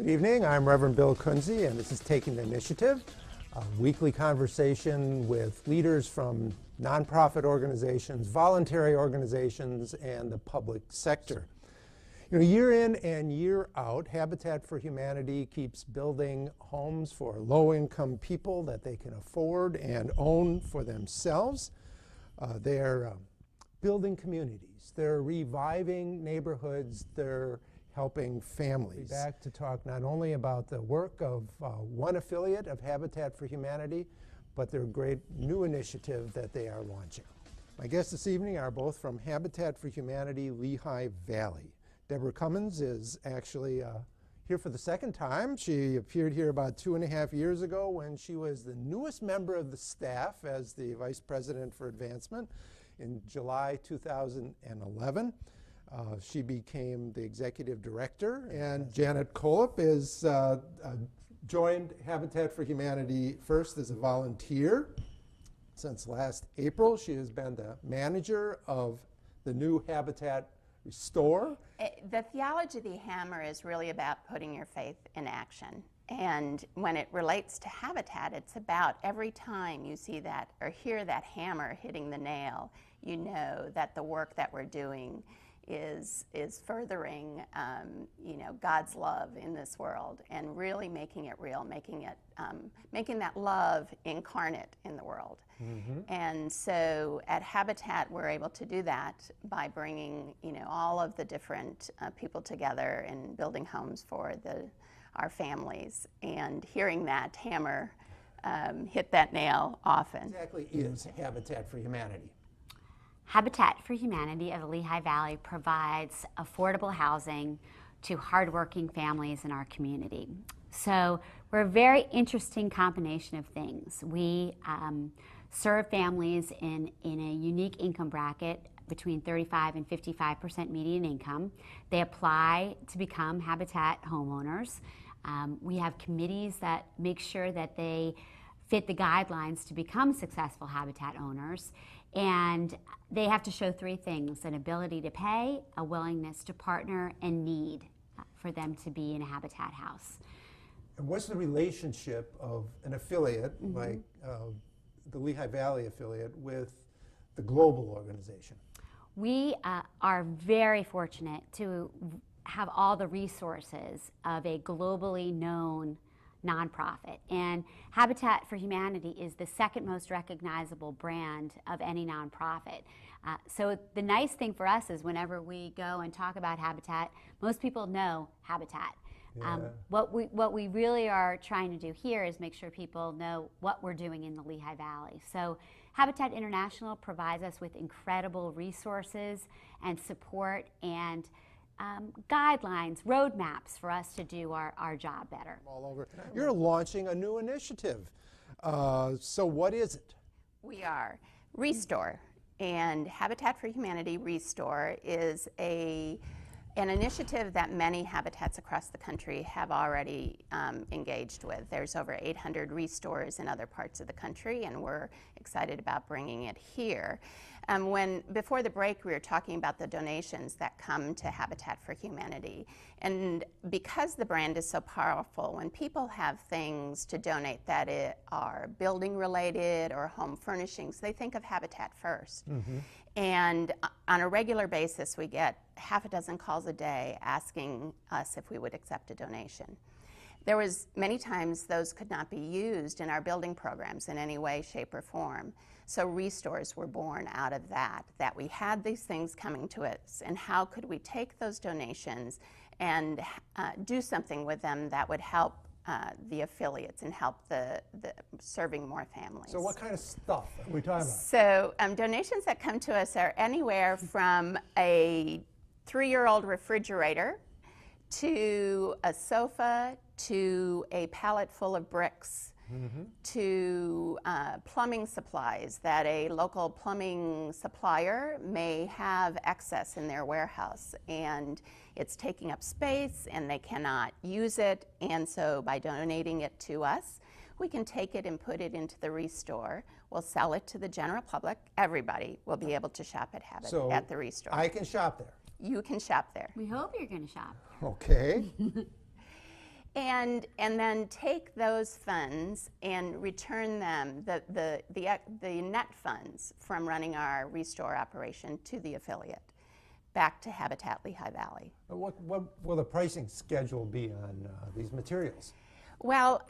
Good evening, I'm Reverend Bill Kunze, and this is Taking the Initiative, a weekly conversation with leaders from nonprofit organizations, voluntary organizations, and the public sector. You know, year in and year out, Habitat for Humanity keeps building homes for low-income people that they can afford and own for themselves. They're building communities, they're reviving neighborhoods, they're helping families. Back to talk not only about the work of one affiliate of Habitat for Humanity, but their great new initiative that they are launching. My guests this evening are both from Habitat for Humanity Lehigh Valley. Deborah Cummins is actually here for the second time. She appeared here about 2.5 years ago when she was the newest member of the staff as the Vice President for Advancement in July 2011. She became the executive director, and Janet Kolop is joined Habitat for Humanity first as a volunteer. Since last April, she has been the manager of the new Habitat Restore. The theology of the hammer is really about putting your faith in action. And when it relates to Habitat, it's about every time you see that or hear that hammer hitting the nail, you know that the work that we're doing is furthering God's love in this world and really making it real, making that love incarnate in the world. Mm-hmm. And so at Habitat we're able to do that by bringing all of the different people together and building homes for our families, and hearing that hammer hit that nail often. Exactly is Habitat for Humanity. Habitat for Humanity of the Lehigh Valley provides affordable housing to hardworking families in our community. So we're a very interesting combination of things. We serve families in a unique income bracket between 35 and 55% median income. They apply to become Habitat homeowners. We have committees that make sure that they fit the guidelines to become successful Habitat owners. And they have to show three things: an ability to pay, a willingness to partner, and need for them to be in a Habitat house. And what's the relationship of an affiliate, mm-hmm. like the Lehigh Valley affiliate, with the global organization? We are very fortunate to have all the resources of a globally known nonprofit, and Habitat for Humanity is the second most recognizable brand of any nonprofit. So the nice thing for us is whenever we go and talk about Habitat, most people know Habitat. Yeah. What we really are trying to do here is make sure people know what we're doing in the Lehigh Valley. So Habitat International provides us with incredible resources and support and guidelines, roadmaps for us to do our job better. All over. You're launching a new initiative. So what is it? We are Restore, and Habitat for Humanity Restore is an initiative that many habitats across the country have already engaged with. There's over 800 restores in other parts of the country, and we're excited about bringing it here. Before the break, we were talking about the donations that come to Habitat for Humanity. And because the brand is so powerful, when people have things to donate that are building related or home furnishings, they think of Habitat first. Mm-hmm. And on a regular basis, we get half a dozen calls a day asking us if we would accept a donation. There was many times those could not be used in our building programs in any way, shape, or form. So restores were born out of that we had these things coming to us, and how could we take those donations and do something with them that would help the affiliates and help the serving more families. So what kind of stuff are we talking about? So donations that come to us are anywhere from a 3-year-old refrigerator to a sofa to a pallet full of bricks, mm-hmm. to plumbing supplies that a local plumbing supplier may have excess in their warehouse, and it's taking up space and they cannot use it, and so by donating it to us, we can take it and put it into the Restore. We'll sell it to the general public. Everybody will be able to shop at the Restore. I can shop there. You can shop there. We hope you're going to shop. Okay. and then take those funds and return them, the net funds from running our Restore operation to the affiliate, back to Habitat Lehigh Valley. What will the pricing schedule be on these materials? Well,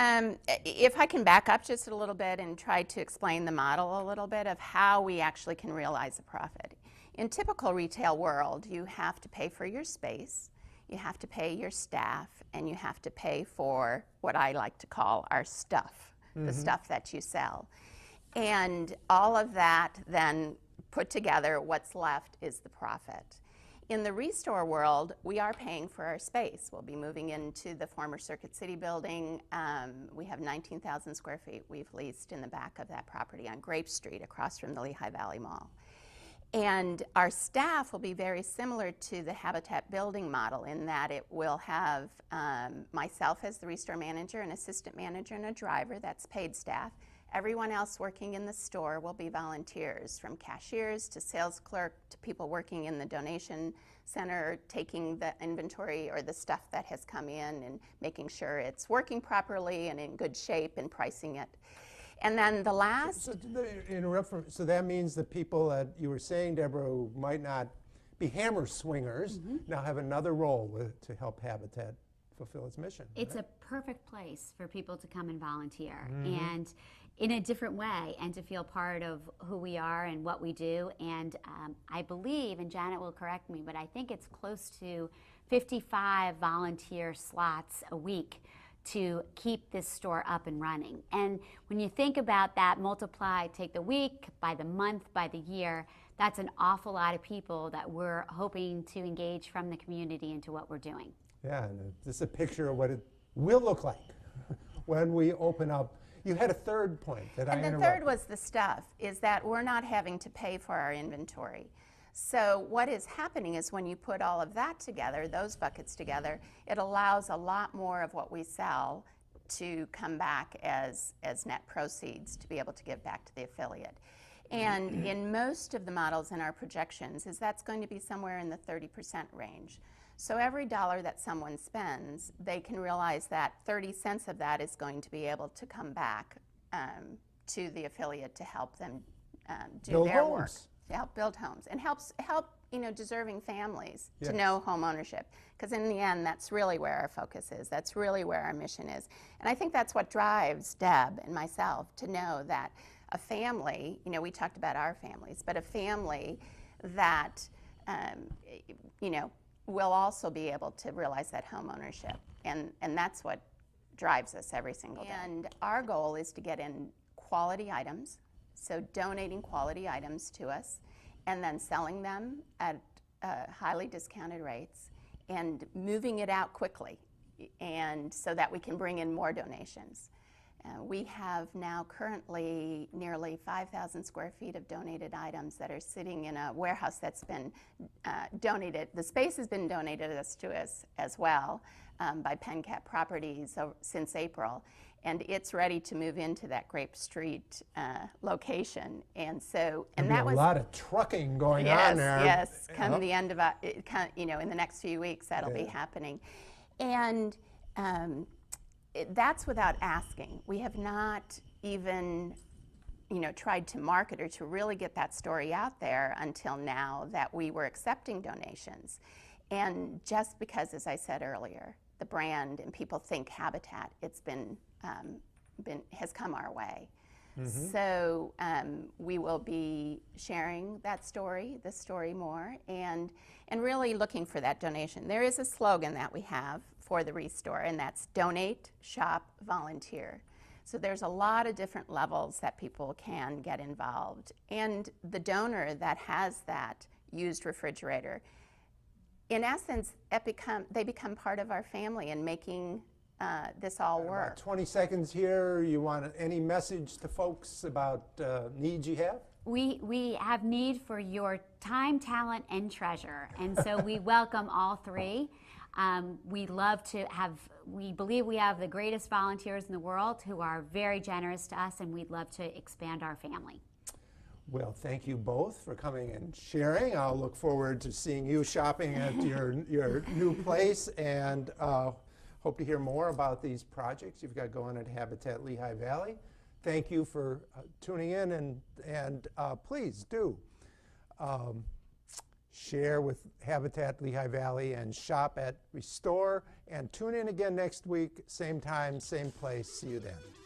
if I can back up just a little bit and try to explain the model a little bit of how we actually can realize a profit. In typical retail world, you have to pay for your space, you have to pay your staff, and you have to pay for what I like to call our stuff, the stuff that you sell. And all of that then put together, what's left is the profit. In the Restore world, we are paying for our space. We'll be moving into the former Circuit City building. We have 19,000 square feet we've leased in the back of that property on Grape Street across from the Lehigh Valley Mall. And our staff will be very similar to the Habitat building model in that it will have myself as the Restore manager, an assistant manager, and a driver. That's paid staff. Everyone else working in the store will be volunteers, from cashiers to sales clerk to people working in the donation center, taking the inventory or the stuff that has come in and making sure it's working properly and in good shape and pricing it. And then the last... So that means the people that you were saying, Deborah, who might not be hammer swingers, now have another role to help Habitat fulfill its mission. It's a perfect place for people to come and volunteer, and in a different way, and to feel part of who we are and what we do. And I believe, and Janet will correct me, but I think it's close to 55 volunteer slots a week to keep this store up and running. And when you think about that, multiply, take the week, by the month, by the year, that's an awful lot of people that we're hoping to engage from the community into what we're doing. Yeah, and this is a picture of what it will look like when we open up. You had a third point that I interrupted. And the third was the stuff, is that we're not having to pay for our inventory. So what is happening is when you put all of that together, those buckets together, it allows a lot more of what we sell to come back as net proceeds to be able to give back to the affiliate. And in most of the models in our projections, that's going to be somewhere in the 30% range. So every dollar that someone spends, they can realize that 30 cents of that is going to be able to come back to the affiliate to help them do build their homes. work, to help build homes, and help deserving families to know home ownership. Because in the end, that's really where our focus is. That's really where our mission is. And I think that's what drives Deb and myself to know that a family, we talked about our families, but a family that will also be able to realize that home ownership. And that's what drives us every single day. And our goal is to get in quality items, so donating quality items to us, and then selling them at highly discounted rates, and moving it out quickly, and so that we can bring in more donations. We have now currently nearly 5,000 square feet of donated items that are sitting in a warehouse that's been donated. The space has been donated to us as well by PennCap Properties since April, and it's ready to move into that Grape Street location. And so, and that was a lot of trucking going on there. Yes, come the end of in the next few weeks that'll be happening, and. That's without asking. We have not even, tried to market or to really get that story out there until now that we were accepting donations. And just because, as I said earlier, the brand and people think Habitat, it's has come our way. So we will be sharing that story, the story more, and really looking for that donation. There is a slogan that we have for the Restore, and that's donate, shop, volunteer. So there's a lot of different levels that people can get involved. And the donor that has that used refrigerator, in essence, they become part of our family in making this all work. About 20 seconds here. You want any message to folks about needs you have? We have need for your time, talent, and treasure, and so we welcome all three. We believe we have the greatest volunteers in the world who are very generous to us, and we'd love to expand our family. Well, thank you both for coming and sharing. I'll look forward to seeing you shopping at your new place, and Hope to hear more about these projects you've got going at Habitat Lehigh Valley. Thank you for tuning in, and please do share with Habitat Lehigh Valley and shop at Restore, and tune in again next week, same time, same place. See you then.